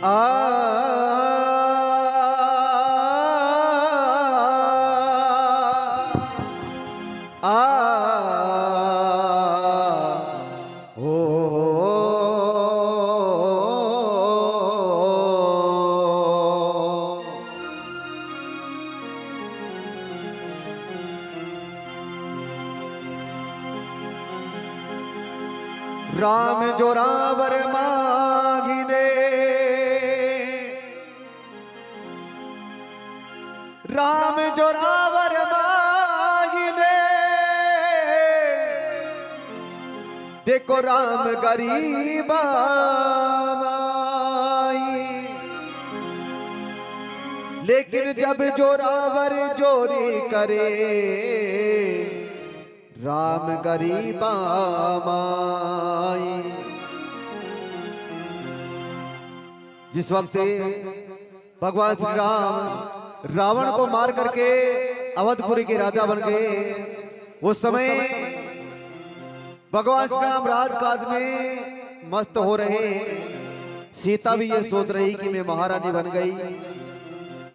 आ राम जो रावर मांगिने, राम जो रावर मांगिने, देखो राम गरीबा माई। लेकिन जब जो रावर जोरी करे, राम गरीबा माई। जिस वक्त भगवान श्री राम रावण को मार करके अवधपुरी के राजा बन गए, उस समय भगवान श्री राम राजकाज में मस्त हो रहे। सीता भी ये सोच रही कि मैं महारानी बन गई।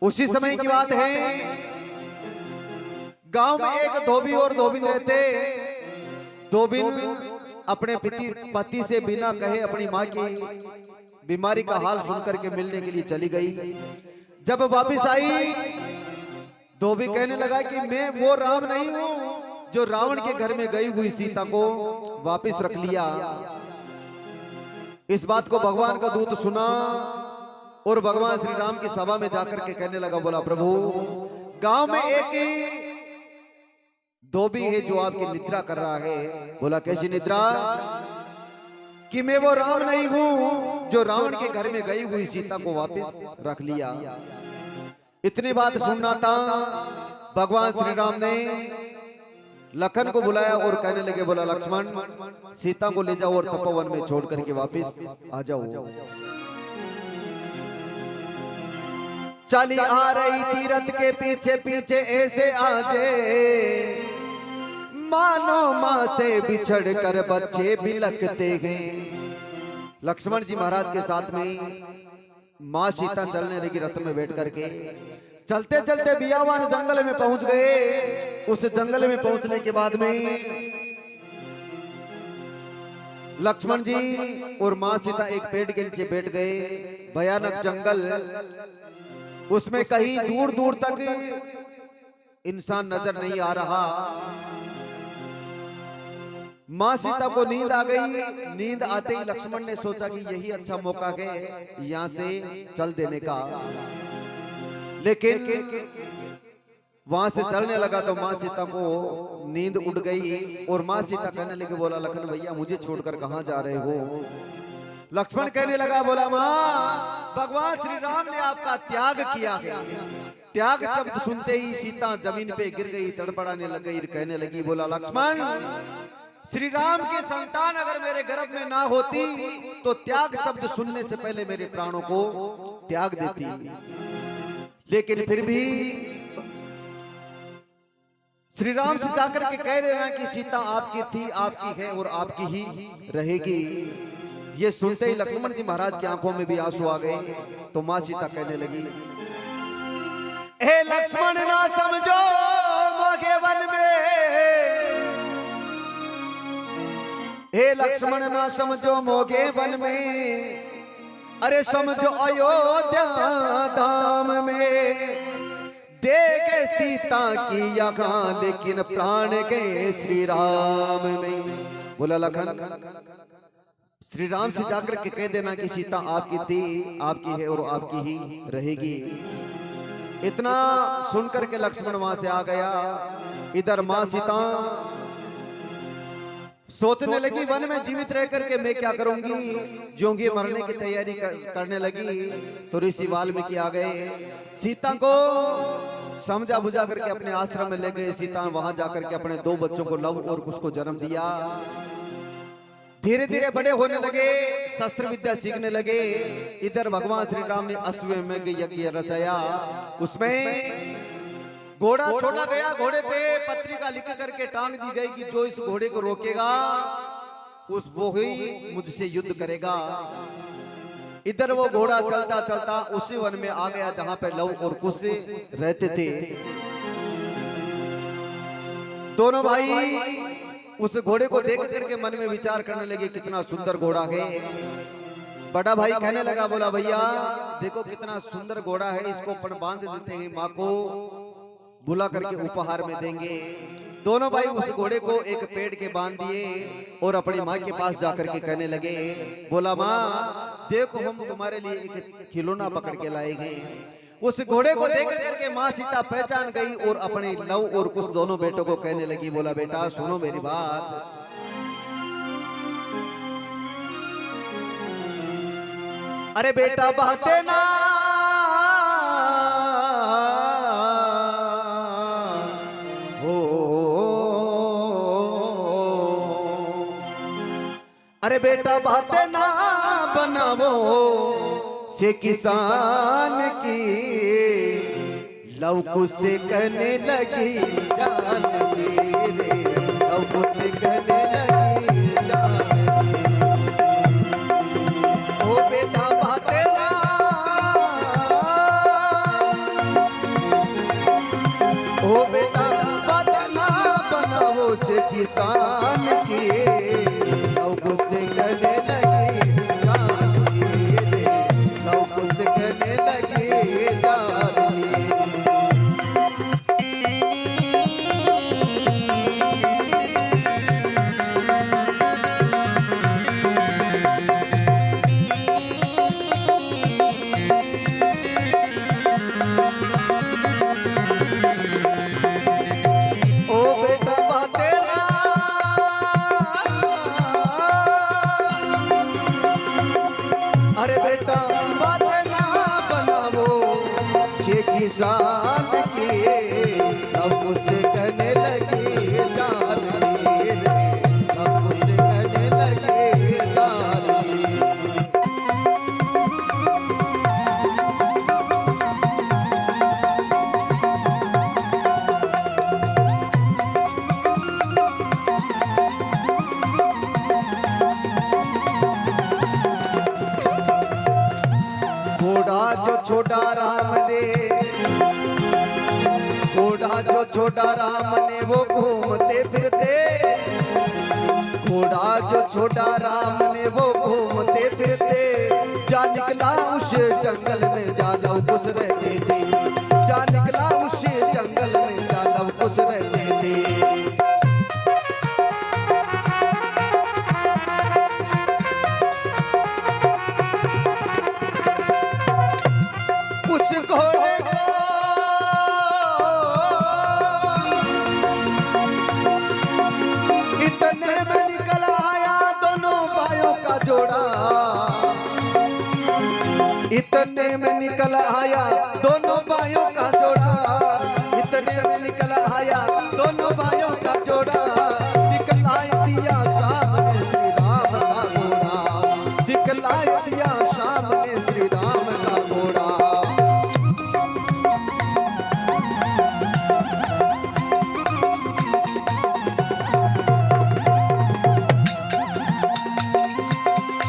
उसी समय की बात है, गांव में एक धोबी और धोबिन रहते। धोबिन अपने पति से बिना कहे अपनी माँ की बीमारी का हाल सुनकर के मिलने के लिए चली गई। जब वापस आई, धोबी कहने लगा कि मैं वो राम नहीं हूं जो रावण के घर में गई हुई सीता को वापस रख लिया। इस बात को भगवान का दूत सुना और भगवान श्री राम की सभा में जाकर के कहने लगा, बोला प्रभु, गांव में एक धोबी है जो आपकी निद्रा कर रहा है। बोला कैसी निद्रा? कि मैं वो राम नहीं हूं जो रावण के घर में गई हुई सीता को वापस रख लिया। इतनी बात सुनना था, भगवान श्री राम ने लखन को बुलाया और कहने लगे, बोला लक्ष्मण, सीता को ले जाओ और तपोवन में छोड़ करके वापस आ जाओ। चली आ रही तीरथ के पीछे पीछे ऐसे आजे, मानो माँ से बिछड़ कर बच्चे बिलखते हैं। लक्ष्मण जी महाराज के साथ में माँ सीता चलने लगी रथ में बैठ करके। चलते चलते बियावान जंगल में पहुंच गए। उस जंगल में पहुंचने के बाद में लक्ष्मण जी और माँ सीता एक पेड़ के नीचे बैठ गए। भयानक जंगल, उसमें कहीं दूर दूर तक इंसान नजर नहीं आ रहा। माँ सीता को नींद आ गई। नींद आते ही लक्ष्मण ने सोचा कि यही अच्छा मौका है यहां से चल देने का। लेकिन वहां से चलने लगा तो माँ सीता को नींद उड़ गई और माँ सीता कहने लगी, बोला लखन भैया, मुझे छोड़कर कहां जा रहे हो? लक्ष्मण कहने लगा, बोला माँ, भगवान श्री राम ने आपका त्याग किया है। त्याग शब्द सुनते ही सीता जमीन पे गिर गई, तड़पड़ाने लग गई। कहने लगी, बोला लक्ष्मण, श्री राम के संतान अगर मेरे गर्भ में ना होती तो त्याग शब्द सुनने से पहले मेरे प्राणों को त्याग देती। लेकिन फिर भी श्री राम से जाकर के कह देना कि सीता आपकी थी, आपकी है और आपकी ही रहेगी। ये सुनते ही लक्ष्मण जी महाराज की आंखों में भी आंसू आ गए। तो माँ सीता कहने लगी, हे लक्ष्मण, ना समझो मोगे वन में, हे लक्ष्मण ना समझो मोगे वन में, अरे समझो अयोध्या धाम में। देखे सीता की यहाँ लेकिन प्राण गए श्री राम में। बोला लखन, श्री राम से जाकर के कह देना कि सीता आपकी थी, आपकी है और आपकी ही रहेगी। इतना सुनकर के लक्ष्मण वहां से आ गया। इधर माँ सीता सोचने लगी, वन में जीवित रह करके मैं क्या करूंगी। ज्योंगी मरने की तैयारी करने लगी तो ऋषि वाल्मीकि आ गए। सीता को समझा बुझा करके अपने आश्रम में ले गए। सीता वहां जाकर के अपने 2 बच्चों को लव और उसको जन्म दिया। धीरे धीरे बड़े होने लगे, शस्त्र विद्या सीखने लगे। इधर भगवान श्री राम ने अश्वमेध यज्ञ रचाया। उसमें घोड़ा छोड़ा गया, घोड़े पे पत्रिका लिख करके टांग दी गई कि जो इस घोड़े को रोकेगा वो ही मुझसे युद्ध करेगा। इधर वो घोड़ा चलता चलता उसी वन में आ गया जहां पे लव और कुश रहते थे। दोनों भाई उस घोड़े को देख करके मन में विचार करने लगे, कितना सुंदर घोड़ा है। बड़ा भाई कहने लगा, बोला भैया देखो कितना सुंदर घोड़ा है, इसको अपन बांध देते हैं, माँ को बुला करके उपहार में देंगे। दोनों भाई उस घोड़े को एक पेड़ के बांध दिए और अपनी माँ के पास जाकर के कहने लगे, बोला माँ देखो हम तुम्हारे लिए एक खिलौना पकड़ के लाएंगे। उस घोड़े को देख करके माँ सीता पहचान गई और अपने लव और कुश दोनों बेटों को कहने लगी, बोला बेटा सुनो मेरी बात, अरे बेटा बहते ना हो, अरे बेटा बहते ना बनावो से किसान की, लव कुश से कहने लगी जानगी रे, लव कुश से कहने लगी जानगी, ओ बेटा बाते ना, ओ बेटा बाते ना बनाओ से किसान की, लव कुश से कहने लगी जानगी रे, लव कुश से कहने लगी जानगी। अरे बेटा बात ना बनावो से किसान की, लव से कहने लगी जानगी रे, लव से कहने लगी जानगी। घोड़ा जो छोटा राम ने, घोड़ा जो छोटा राम ने वो घूमते फिरते, घोड़ा जो छोटा राम ने वो घूमते फिरते, जा निकला उस जंगल में जा लव कुश रहते थे, जा निकला उस जंगल में जा लव कुश रहते थे। उस घोड़े को इतने में निकल आया दोनों भाइयों का जोड़ा, इतने में निकल आया दोनों भाइयों का जोड़ा, इतने में निकल आया दोनों भाइयों का जोड़ा, दिखलाई दिया सामने श्री राम का घोड़ा, दिखलाई दिया सामने श्री राम का घोड़ा।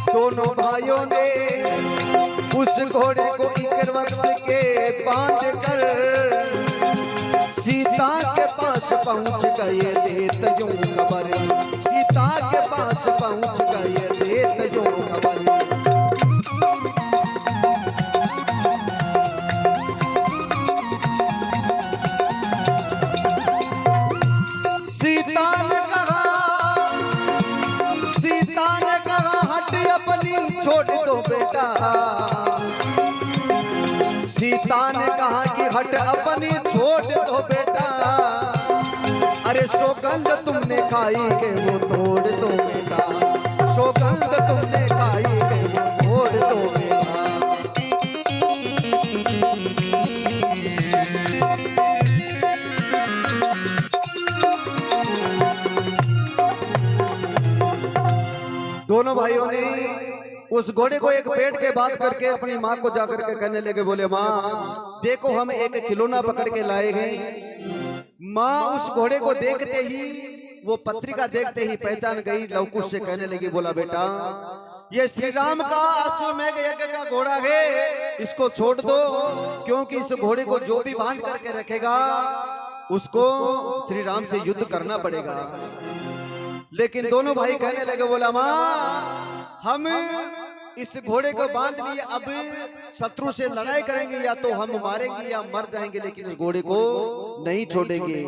दोनों भाइयों ने उस घोड़े को इकर वक्त के बांध कर सीता के पास पहुंच गए, देत यूं खबर, सीता के पास पहुंच गए, देत यूं खबर। सीता ने कहा, सीता ने कहा हट अपनी छोड़ दो बेटा, सीता ने कहा कि हट अपनी छोड़ दो बेटा, अरे सौगंध तुमने खाई के वो तोड़ दो बेटा, सौगंध तुमने खाई के वो तोड़ दो बेटा। दोनों भाइयों ने उस घोड़े को एक पेड़ के बात करके अपनी माँ को जाकर के कहने लगे, बोले माँ देखो हम एक खिलौना पकड़ के लाए गए। माँ उस घोड़े को देखते ही, वो पत्रिका देखते ही पहचान गई, लव कुश से कहने लगी, बोला बेटा ये श्री राम का अश्वमेघ यज्ञ का घोड़ा है, इसको छोड़ दो, क्योंकि इस घोड़े को जो भी बांध करके रखेगा उसको श्री राम से युद्ध करना पड़ेगा। लेकिन दोनों भाई कहने लगे, बोला माँ हम इस घोड़े को बांध लिए, अब शत्रु से लड़ाई करेंगे, या तो हम मारेंगे या मर जाएंगे, लेकिन इस घोड़े को नहीं छोड़ेंगे।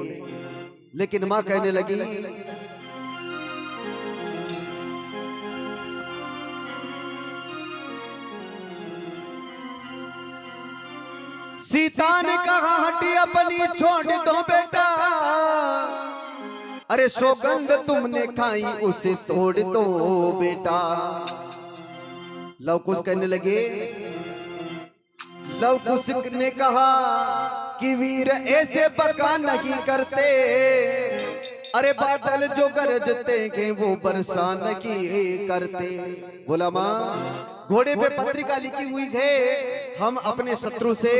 लेकिन माँ कहने लगी, सीता ने कहा हटी अपनी छोड़ दो बेटा, अरे सौगंध तुमने खाई उसे तोड़ दो बेटा। लव कुश कहने लगे, लव कुश ने कहा कि वीर ऐसे बका नहीं करते, अरे बादल जो गरजते हैं वो बरसा नहीं करते। बोला माँ घोड़े पे पत्रिका लिखी हुई है, हम अपने शत्रु से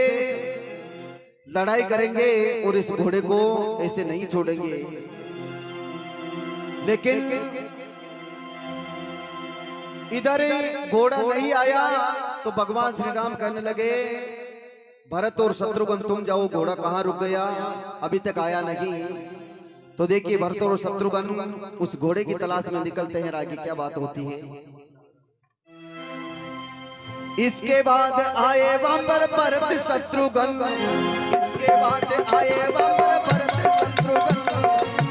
लड़ाई करेंगे और इस घोड़े को ऐसे नहीं छोड़ेंगे। लेकिन इधर घोड़ा नहीं आया तो भगवान श्री राम कहने लगे, भरत और शत्रुघ्न तुम जाओ, घोड़ा कहाँ रुक गया, अभी तक आया नहीं। तो देखिए भरत और शत्रुघ्न उस घोड़े की तलाश में निकलते हैं, आगे क्या बात होती है। इसके बाद आए वहां पर भरत शत्रुघ्न, इसके बाद आए वहां पर भरत शत्रुघ्न,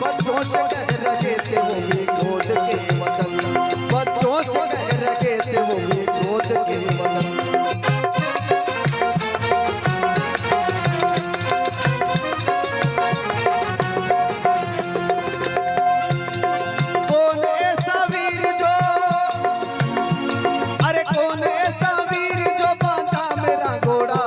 बच्चों से कह रहे थे वो भी क्रोध के वतन, बच्चों से कह रहे थे वो भी क्रोध के वतन। कौन ऐसा वीर जो, अरे कौन ऐसा वीर जो बांधा मेरा घोड़ा,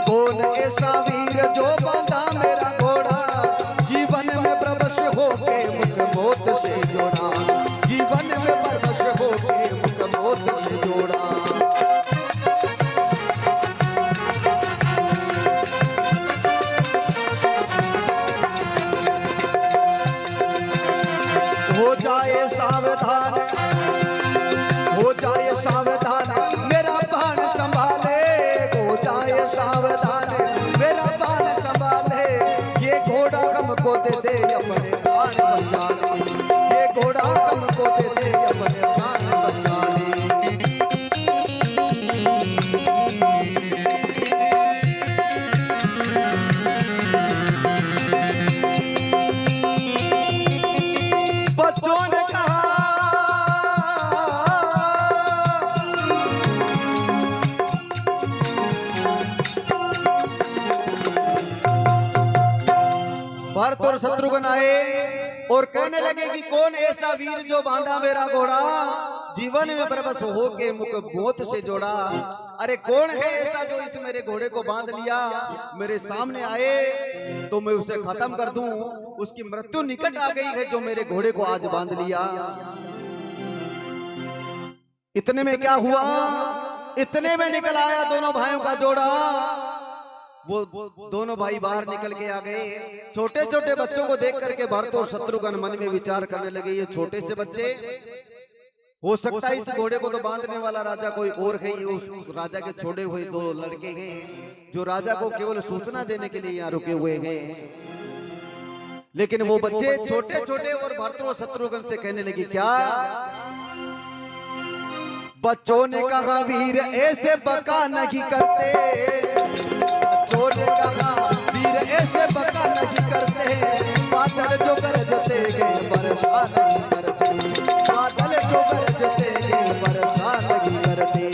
कौन ऐसा वीर जो बांधा मेरा घोड़ा, जीवन में प्रवश होके मुख मौत से जोड़ा, जीवन में प्रवश होके मुख मौत से जोड़ा। हो जाए सावधान, हो जाए सावधान मेरा बाण संभाले, हो जाए सावधान मेरा बाण संभाले, ये घोड़ा हमको दे दे अपने प्राण बचा ले, ये घोड़ा हमको दे दे अपने प्राण बचा ले। बच्चों ने कहा, भरत और शत्रुघ्न आए और कहने लगे कि कौन ऐसा वीर जो बांधा मेरा घोड़ा, जीवन में बरबस होके मुख मौत से जोड़ा। अरे कौन है ऐसा जो इस मेरे घोड़े को बांध लिया, मेरे सामने आए तो मैं उसे खत्म कर दूं, उसकी मृत्यु निकट आ गई है जो मेरे घोड़े को आज बांध लिया। इतने में क्या हुआ, इतने में निकल आया दोनों भाइयों का जोड़ा। वो दोनों भाई बाहर निकल के आ गए। छोटे छोटे बच्चों को देख करके भरत और शत्रुघ्न मन में विचार करने लगे, ये छोटे से बच्चे, हो सकता है इस घोड़े को तो बांधने वाला राजा कोई और है, ये उस राजा के छोड़े हुए दो लड़के हैं जो राजा को केवल सूचना देने के लिए यहाँ रुके हुए हैं। लेकिन वो बच्चे छोटे छोटे और भरत और शत्रुघ्न से कहने लगे, क्या? बच्चों ने कहा वीर ऐसे बका नहीं करते, बच्चों ने कहा वीर ऐसे बका नहीं करते, बादल जो गरजते गए वर्षा नहीं करते, बादल जो गरजते गए वर्षा नहीं करते।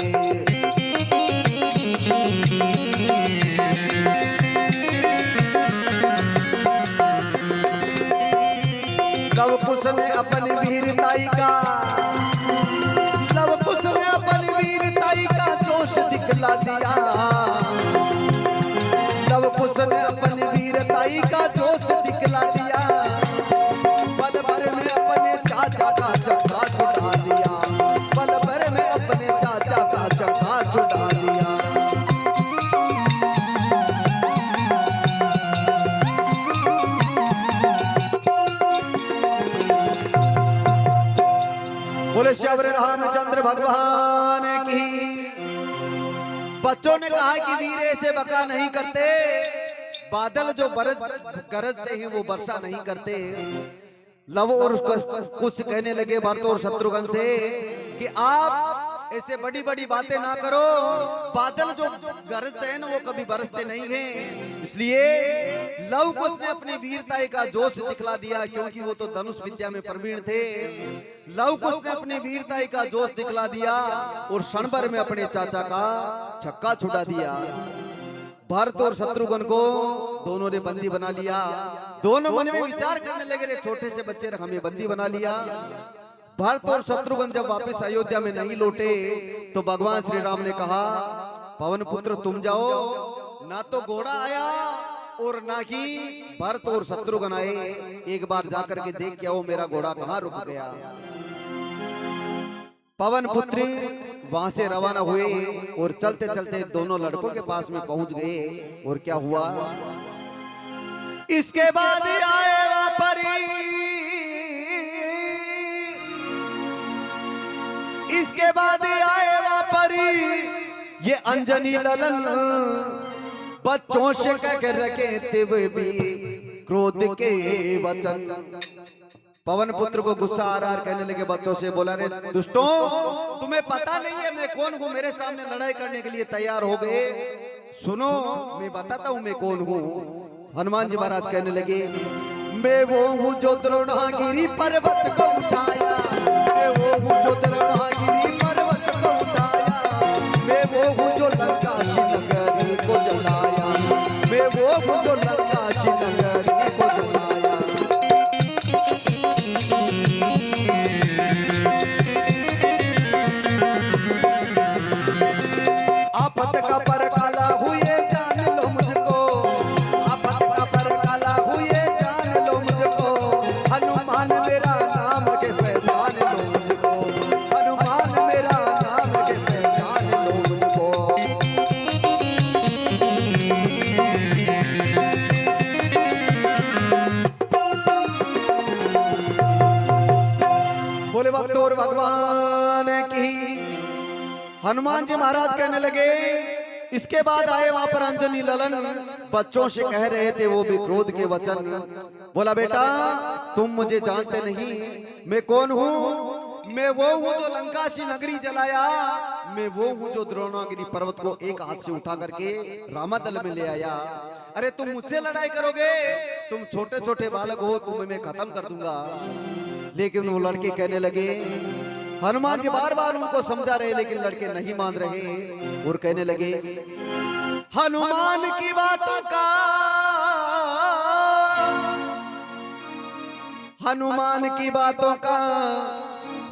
लव कुश ने अपनी वीरताई का, लव कुश ने अपनी वीरताई का जोश दिखला दिया, लव कुश ने अपनी वीरताई का जोश दिखला दिया, पल भर में अपने चाचा का चक्का छुड़ा दिया, पल भर में अपने चाचा का चक्का छुड़ा दिया। भगवान की। बच्चों ने कहा कि वीर ऐसे बका नहीं करते, बादल जो गरजते हैं वो वर्षा नहीं करते। लव और कुछ कहने लगे भरत और शत्रुघ्न से कि आप ऐसे बड़ी बड़ी बातें ना करो, बादल जो गरजते हैं ना वो कभी बरसते नहीं हैं। इसलिए लव कुश ने अपनी वीरता का जोश दिखला दिया, क्योंकि वो तो धनुष विद्या में प्रवीण थे। लव कुश ने अपनी वीरता का जोश दिखला दिया और क्षण भर में अपने चाचा का छक्का छुड़ा दिया। भरत और शत्रुघ्न को दोनों ने बंदी बना लिया। दोनों मन में विचार करने लगे, रे छोटे से बच्चे ने हमें बंदी बना लिया। भरत और शत्रुघ्न जब वापस अयोध्या में नहीं लौटे तो भगवान श्री राम ने कहा, पवन पुत्र तुम जाओ, ना तो घोड़ा आया और ना ही भरत और शत्रुघ्न आए। एक बार जाकर के देख के आओ मेरा घोड़ा कहाँ रुक गया। पवन पुत्र वहां से रवाना हुए और चलते चलते दोनों लड़कों के पास में पहुंच गए। और क्या हुआ, इसके बाद आए इसके बाद आए वापरी ये अंजनी ललन, बच्चों से कह के रखे थे भी क्रोध के वचन। पवन पुत्र को गुस्सा आ रहा, कहने लगे बच्चों से, बोला रे दुष्टों, तुम्हें पता नहीं है मैं कौन हूँ, मेरे सामने लड़ाई करने के लिए तैयार हो गए। सुनो मैं बताता हूँ मैं कौन हूँ। हनुमान जी महाराज कहने लगे, मैं वो हूँ जो द्रोणागिरी पर्वत को उठाया, मैं वो हूँ जो द्रोणागिरी पर्वत को उठाया, मैं वो हूँ जो लंका नगरी को जलाया, मैं वो हूँ जो लंका नगरी को जलाया। आफत का पर काला हुए जान लो मुझको, आफत का पर काला हुए जान लो मुझको, हनुमान मेरा नाम के पहचान लो मुझको, हनुमान मेरा नाम के पहचान लो मुझको। बोले भक्त और भगवान की। हनुमान जी महाराज कहने लगे, इसके बाद आए वहां पर अंजनी ललन, बच्चों से कह रहे थे वो भी क्रोध के वचन। बोला बेटा तुम मुझे जानते नहीं, मैं कौन हूँ? मैं वो हूँ जो लंकाशी नगरी जलाया, मैं वो हूँ जो द्रोणागिरी पर्वत को एक हाथ से उठा करके रामादल में ले आया। अरे तुम मुझसे लड़ाई करोगे, तुम छोटे छोटे बालक हो, तुम्हें मैं खत्म कर दूंगा। लेकिन वो लड़के कहने लगे, हनुमान जी बार बार उनको समझा रहे लेकिन लड़के नहीं मान रहे और कहने लगे, हनुमान की बातों का, हनुमान की बातों का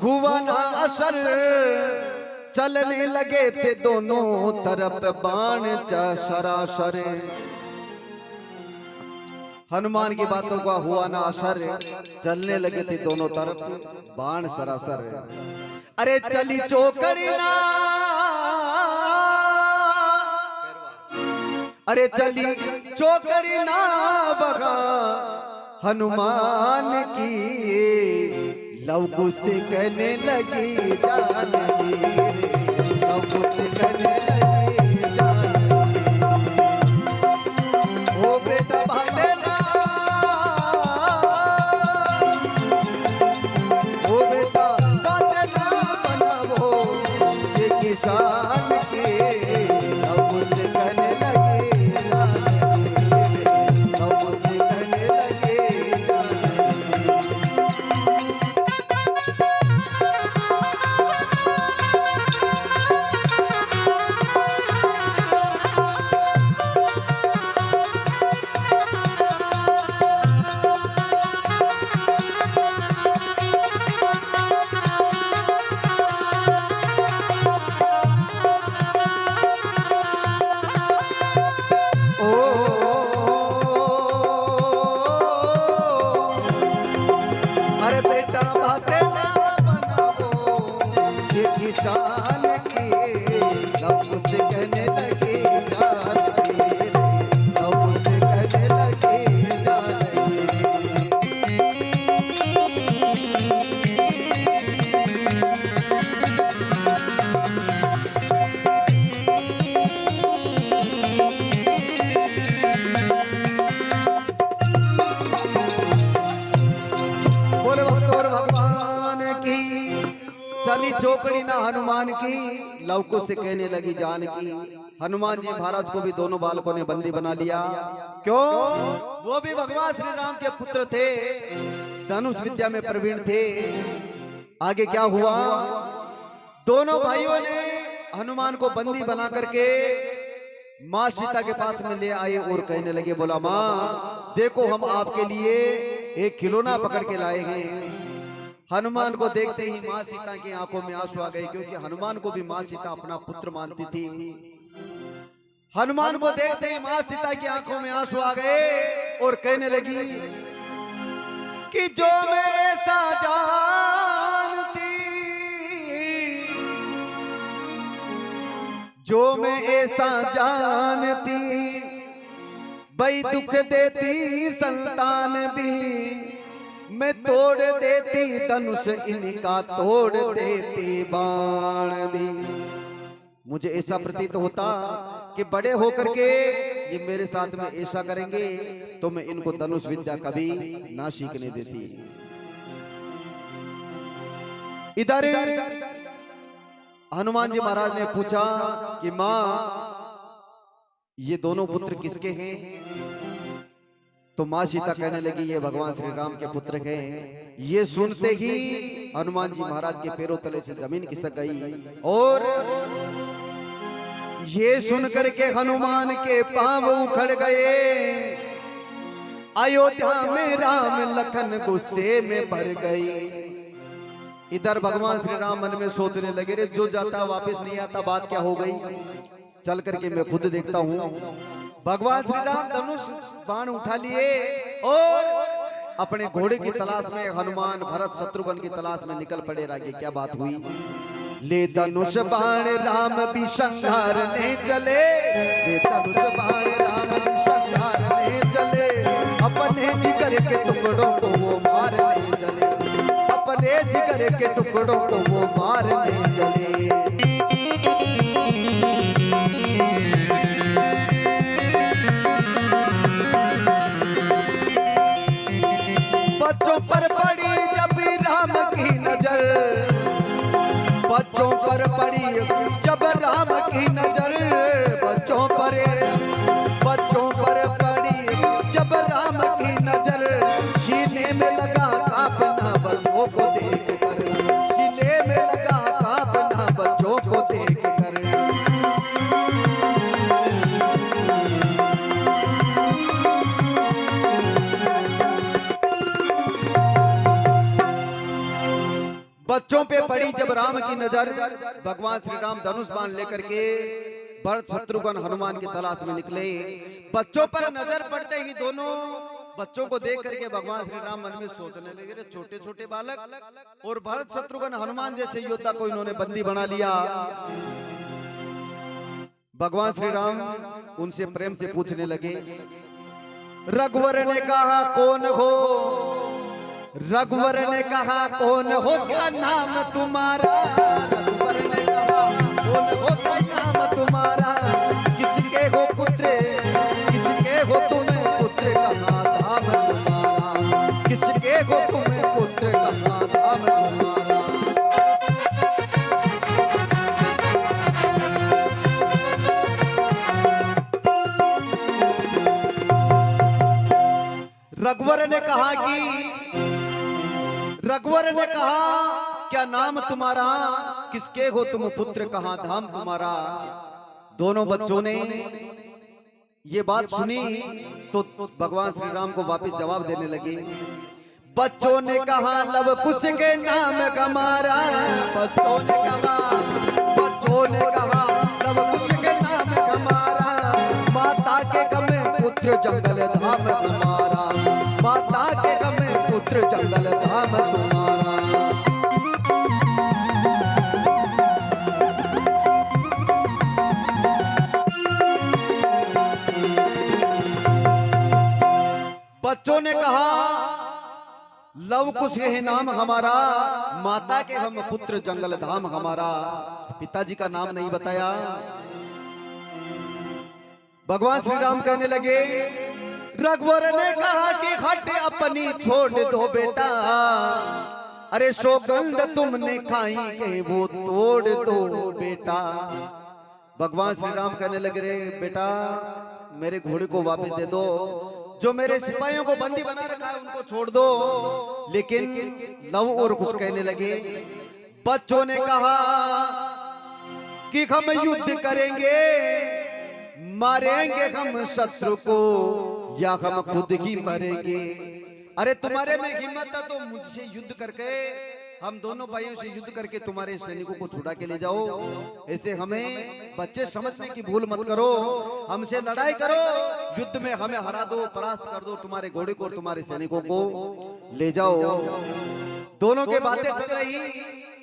हुआ ना असर, चलने लगे थे दोनों तरफ बाण सरासर। हनुमान की बातों का हुआ ना असर, चलने लगे थे दोनों तरफ बाण सरासर। अरे चली चौकड़ी ना, अरे चली चौकड़ी ना बगा हनुमान की, लव से कहने लगी जान रे, लव से कहने लगी जान रे। ओ बेटा बाते ना, ओ बेटा बाते ना बनावो ये किसान के, लव से कहने लगी जान रे, लव से कहने लगी जान रे। किसान की, लव से कहने लगे जान रे, लव से कहने लगे जान रे। चौकड़ी ना हनुमान की, लव कुश से कहने लगी जान की। हनुमान जी महाराज को भी दोनों बालकों ने बंदी बना लिया। क्यों? वो भी भगवान श्री राम के पुत्र थे, धनुष विद्या में प्रवीण थे। आगे क्या हुआ? दोनों भाइयों ने हनुमान को बंदी बना करके माँ सीता के पास में ले आए और कहने लगे, बोला माँ देखो हम आपके लिए एक खिलौना पकड़ के लाए हैं। हनुमान को देखते ही माँ सीता की आंखों में आंसू आ गए, क्योंकि हनुमान को भी माँ सीता अपना पुत्र मानती थी। हनुमान को देखते ही माँ सीता की आंखों में आंसू आ गए और कहने लगी कि जो मैं ऐसा जानती, जो मैं ऐसा जानती, भाई दुख देती संतान भी, मैं तोड़ देती धनुष इनका, तोड़ देती बाण भी। मुझे ऐसा प्रतीत होता कि बड़े होकर के ये मेरे साथ में ऐसा करेंगे तो मैं इनको धनुष विद्या कभी ना सीखने देती। इधर हनुमान जी महाराज ने पूछा कि माँ ये दोनों पुत्र किसके हैं? तो माँ सीता कहने लगी ये भगवान श्री राम के पुत्र हैं। ये सुनते ही हनुमान जी महाराज के पैरों तले से जमीन खिसक गई और ये सुन करके हनुमान के पांव उखड़ गए। अयोध्या में राम लखन गुस्से में भर गई। इधर भगवान श्री राम मन में सोचने लगे, रे जो जाता वापस नहीं आता, बात क्या हो गई? चल करके मैं खुद देखता हूँ। भगवान श्री राम धनुष बाण उठा लिए और अपने घोड़े की तलाश में हनुमान भरत शत्रुघ्न की तलाश में निकल पड़े। आगे क्या बात हुई? ले धनुष बाण राम भी संहारने चले, ले धनुष बाण राम भी संहारने चले, अपने जिगर के टुकड़ों को वो मारने चले, अपने जिगर के टुकड़ों को वो मारने चले। बच्चों पर पड़ी जब राम की नजर, बच्चों पर पड़ी जब राम की नजर, बच्चों पर पड़ी जब राम की नजर, सीने में लगा कांपना बच्चों को देख कर, सीने में लगा कांपना बच्चों को देख कर। बच्चों पे पड़ी जब राम की नजर, भगवान श्री राम धनुष बाण लेकर के भरत शत्रुघ्न हनुमान की तलाश में निकले। बच्चों पर नजर पड़ते ही दोनों बच्चों को देख करके भगवान श्री राम मन में सोचने लगे, छोटे छोटे बालक और भरत शत्रुघ्न हनुमान जैसे योद्धा को इन्होंने बंदी बना लिया। भगवान श्री राम उनसे प्रेम से पूछने लगे, रघुवर ने कहा कौन हो? रघुवर ने कहा कौन हो, क्या नाम तुम्हारा? रघुवर ने कहा कौन हो, क्या नाम तुम्हारा? किसके हो पुत्र, किसके हो तुम्हें पुत्र, कहाँ धाम तुम्हारा? किसके हो तुम्हें पुत्र, कहाँ धाम तुम्हारा? रघुवर ने कहा कि रघुवर ने कहा क्या नाम तुम्हारा? किसके हो तुम पुत्र, कहाँ धाम तुम्हारा? दोनों बच्चों ने ये बात सुनी तो भगवान श्री राम को वापस जवाब देने लगे। बच्चों ने कहा लव कुश के नाम कमारा, बच्चों ने कहा लव कुश के नाम कमारा, माता के गमे पुत्र जंगल धाम तुम्हारा, माता के गमे पुत्र जंगल धाम तुम्हारा। बच्चों ने कहा लव कुश है नाम हमारा, माता के हम पुत्र जंगल धाम हमारा। पिताजी का नाम नहीं बताया। भगवान श्री राम कहने लगे, रघुवर ने कहा कि हट अपनी छोड़ दो बेटा, अरे सौगंध तुमने खाई के वो तोड़ दो बेटा। भगवान श्री राम कहने लगे, रे बेटा मेरे घोड़े को वापस दे दो, जो मेरे सिपाहियों को बंदी बना रखा है उनको छोड़ दो। लेकिन लव और कुछ कहने लगे। बच्चों ने कहा कि हम युद्ध करेंगे, मारेंगे हम शत्रु को या हम खुद ही मरेंगे। अरे तुम्हारे में हिम्मत है तो मुझसे युद्ध करके, हम दोनों भाइयों से युद्ध करके तुम्हारे सैनिकों को छुड़ा के ले जाओ। ऐसे हमें बच्चे समझने की भूल मत करो, हमसे लड़ाई करो, युद्ध में हमें हरा दो, परास्त कर दो, तुम्हारे घोड़े को और तुम्हारे सैनिकों को ले जाओ। दोनों के बातें चल रही,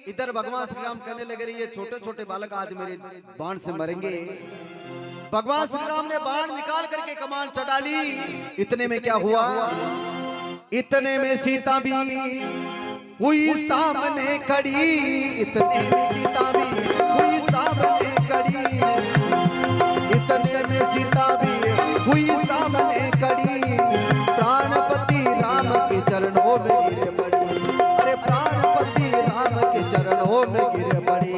इधर भगवान श्री राम कहने लगे, ये छोटे छोटे बालक आज मेरे बाण से मरेंगे। भगवान श्री राम ने बाण निकाल करके कमान चढ़ा ली। इतने में क्या हुआ, इतने में सीता भी हुई सामने खड़ी, इतने में सीता भी हुई सामने खड़ी, इतने में सीता भी हुई सामने खड़ी। प्राणपति राम के चरणों में गिर पड़ी, अरे प्राणपति राम के चरणों में गिर पड़ी।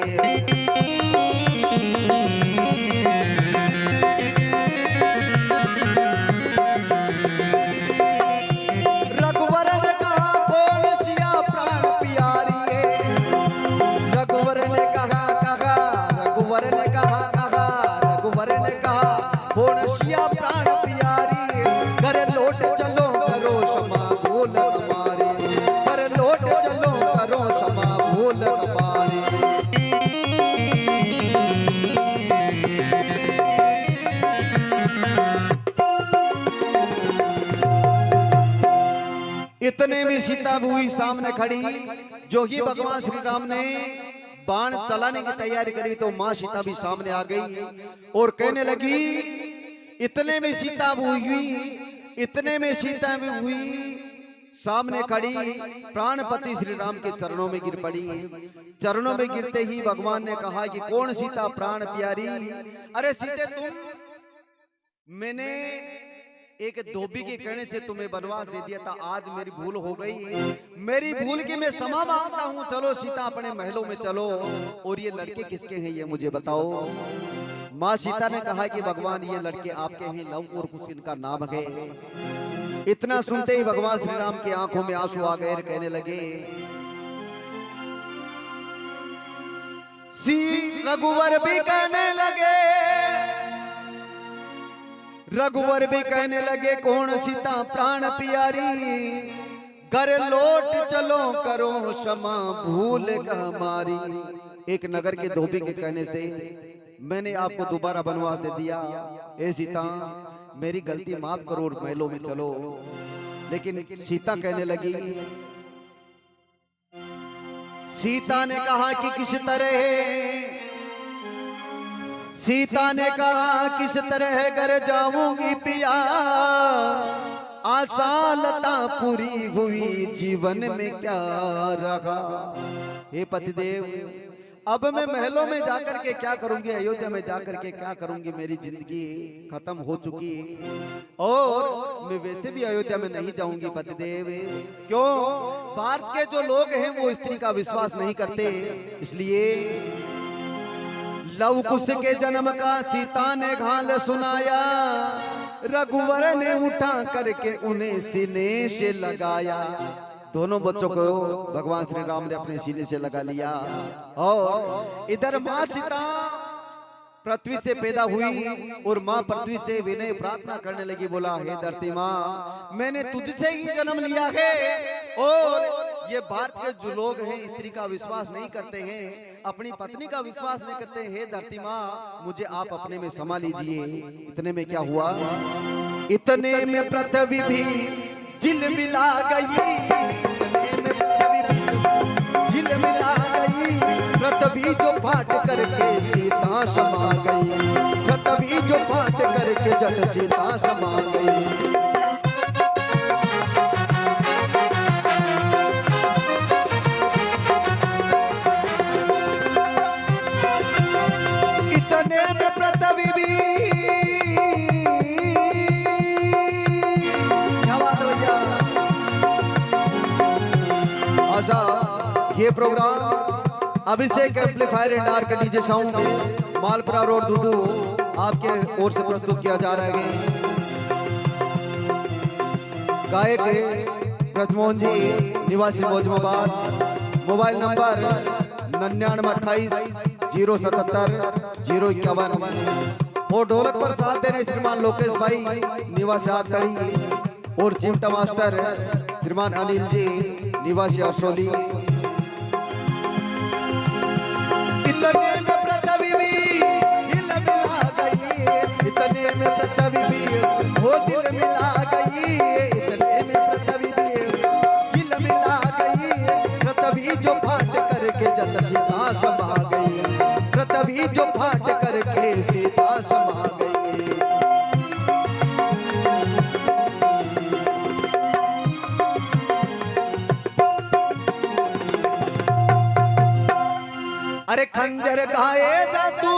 इतने में सीता हुई सामने खड़ी। जो ही भगवान श्री राम ने बाण चलाने की तैयारी करी तो मां सीता भी सामने आ गई और कहने लगी, इतने में सीता हुई, इतने में सीता भी हुई सामने खड़ी, प्राणपति श्री राम के चरणों में गिर पड़ी। चरणों में गिरते ही भगवान ने कहा कि कौन सीता प्राण प्यारी। अरे सीते तुम, मैंने एक धोबी के कहने से तुम्हें बनवास दे दिया था, आज मेरी भूल हो गई, मेरी भूल की मैं क्षमा मांगता हूँ। चलो सीता अपने महलों में चलो, और ये लड़के किसके हैं ये मुझे बताओ। माँ सीता ने कहा कि भगवान ये लड़के आपके हैं, लव और कुछ इनका नाम है। इतना सुनते ही भगवान श्री राम की आंखों में आंसू आ गए, कहने लगे, रघुवर भी कहने लगे, रघुवर भी कहने लगे, कौन सीता प्राण प्यारी, घर लौट चलो करो क्षमा भूल हमारी। एक नगर के धोबी के कहने से मैंने आपको दोबारा बनवास दे दिया, ए सीता मेरी गलती माफ करो और महलों में चलो। लेकिन सीता कहने लगी, सीता ने कहा कि किस तरह, सीता ने कहा किस तरह घर जाऊंगी पिया, आशा लता पूरी हुई जीवन में क्या रहा। हे पतिदेव, अब मैं महलों में जाकर के क्या करूंगी, अयोध्या में जाकर के क्या करूंगी, मेरी जिंदगी खत्म हो चुकी और मैं वैसे भी अयोध्या में नहीं जाऊंगी पतिदेव। क्यों? भारत के जो लोग हैं वो स्त्री का विश्वास नहीं करते, इसलिए लव कुश के जन्म का सीता ने घाल सुनाया, रघुवर ने उठा करके उन्हें सीने से लगाया। दोनों बच्चों को भगवान श्री राम ने अपने सीने से लगा लिया। और इधर माँ सीता पृथ्वी से पैदा हुई और माँ पृथ्वी से विनय प्रार्थना करने लगी, बोला, हे धरती माँ, मैंने तुझसे ही जन्म लिया है और ये भारत के जो लोग हैं स्त्री का विश्वास नहीं करते हैं, अपनी पत्नी का विश्वास नहीं करते हैं। हे धरती माँ, मुझे आप अपने में समा लीजिए। इतने में क्या हुआ, इतने में पृथ्वी भी झिलमिला गई, इतने में पृथ्वी भी झिलमिला गई, पृथ्वी जो फाट करके सीता समा गई, पृथ्वी जो फाट करके जट सीता समा गई। ये program Abhishek amplifier and R K DJ sound Malpura road Dudu आपके ओर से प्रस्तुत किया जा रहा है। गायक ब्रजमोहन जी निवासी मौजमाबाद, मोबाइल नंबर 9928-077-051 और ढोलक पर साथ दे रहे श्रीमान लोकेश भाई निवासी आतड़ी और चिमटा मास्टर श्रीमान अनिल जी निवासी अरसोली। इतने में पृथ्वी दिल मिला गई, इतने में पृथ्वी वो दिल मिला गई, इतने में पृथ्वी दिल मिला गई, पृथ्वी जो फाट करके जत सीता समा गई, पृथ्वी जो फाट करके सीता समा गई। अरे खंजर गाए जा तू,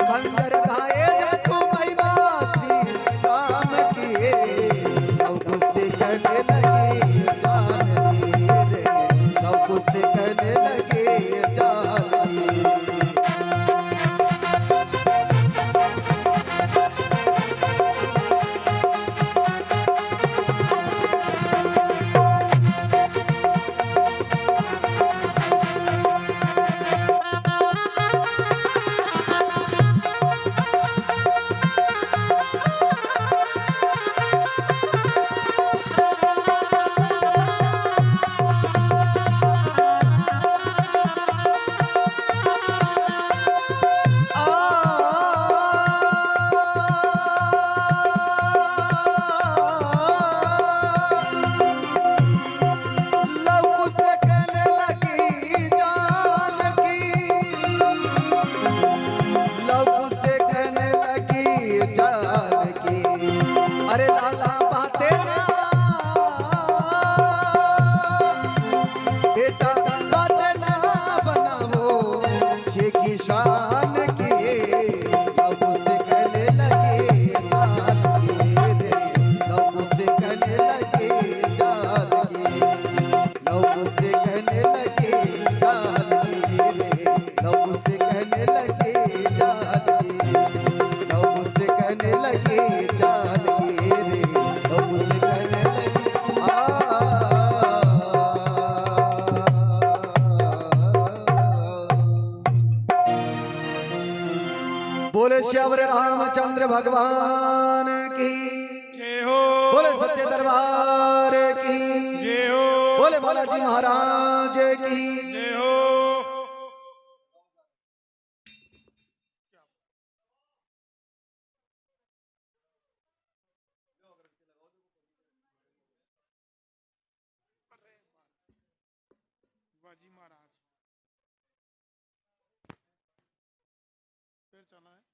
खंजर गाए जा तू महिमा श्री राम की, सब गुस्से कहने लगे जान रे, सब गुस्से कहने लगे जान रे। अरे लाला बातें ना बेटा बातें ना बनाओ शेखी शान की, अब उसे कहने लगे जान की रे, अब उसे कहने लगे जान की, अब उसे कहने लगे जान की रे, अब उसे कहने लगे जान की, अब उसे कहने लगे जान की। बोले श्यावरे रामचंद्र भगवान की जय हो, बोले सच्चे दरबार की जय हो, बोले बालाजी महाराज की जय हो। बाजी महाराज